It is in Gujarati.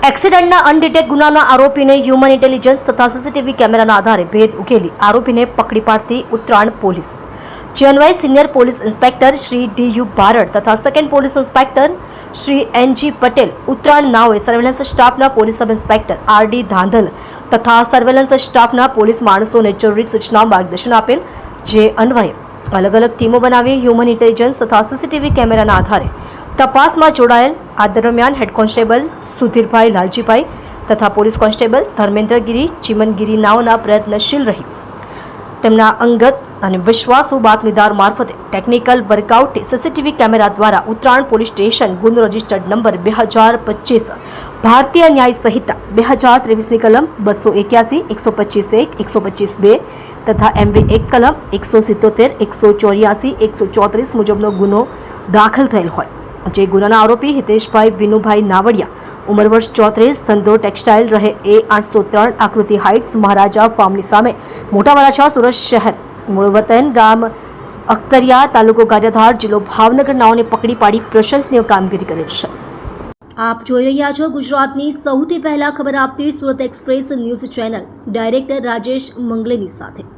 એક્સિડન્ટના અનડિટેક્ટ ગુનાના આરોપીને હ્યુમન ઇન્ટેલિજન્સ તથા સીસીટીવી કેમેરાના આધારે ભેદ ઉકેલી આરોપીને પકડી પાડતી ઉત્તરાયણ પોલીસ જે અન્વયે senior police inspector Shri D U. Barad તથા second police inspector Shri N G. Patel Uttarayan નાઓએ સર્વેલન્સ સ્ટાફના police sub inspector R D. Dhandhal તથા સર્વેલન્સ સ્ટાફના પોલીસ માણસોને જરૂરી સૂચના માર્ગદર્શન આપેલ જે અન્વયે અલગ અલગ ટીમો બનાવી હ્યુમન ઇન્ટેલિજન્સ તથા સીસીટીવી કેમેરાના આધારે તપાસમાં જોડાયેલ આ દરમિયાન હેડ કોન્સ્ટેબલ સુધીરભાઈ લાલજીભાઈ તથા પોલીસ કોન્સ્ટેબલ ધર્મેન્દ્રગીરી ચીમનગીરી નાઓના પ્રયત્નશીલ રહી તેમના અંગત અને વિશ્વાસુ બાતમીદાર મારફતે ટેકનિકલ વર્કઆઉટ સીસીટીવી કેમેરા દ્વારા ઉત્તરાયણ પોલીસ સ્ટેશન ગુનો રજિસ્ટર્ડ નંબર 2025 ભારતીય ન્યાય સંહિતા 2023ની કલમ 281, 125(1), 125(2) તથા MV 1 કલમ 177, 184, 134 મુજબનો ગુનો દાખલ થયેલ હોય જે ગુનાના આરોપી હિતેશભાઈ વિનુભાઈ નાવડિયા ઉંમર વર્ષ 34 ધંધો ટેક્સટાઇલ રહે A803 આકૃતિ હાઇટ્સ મહારાજા ફાર્મની સામે મોટા વરાછા સુરત શહેર મૂળ વતન ગામ અખતરિયા તાલુકો ગારિયાધાર જિલ્લો ભાવનગર નાઓને પકડી પાડી પ્રશંસનીય કામગીરી કરેલ છે। આપ જોઈ રહ્યા છો ગુજરાતની સૌથી પહેલા ખબર આપતી Surat express news channel director Rajesh મંગલેની સાથે।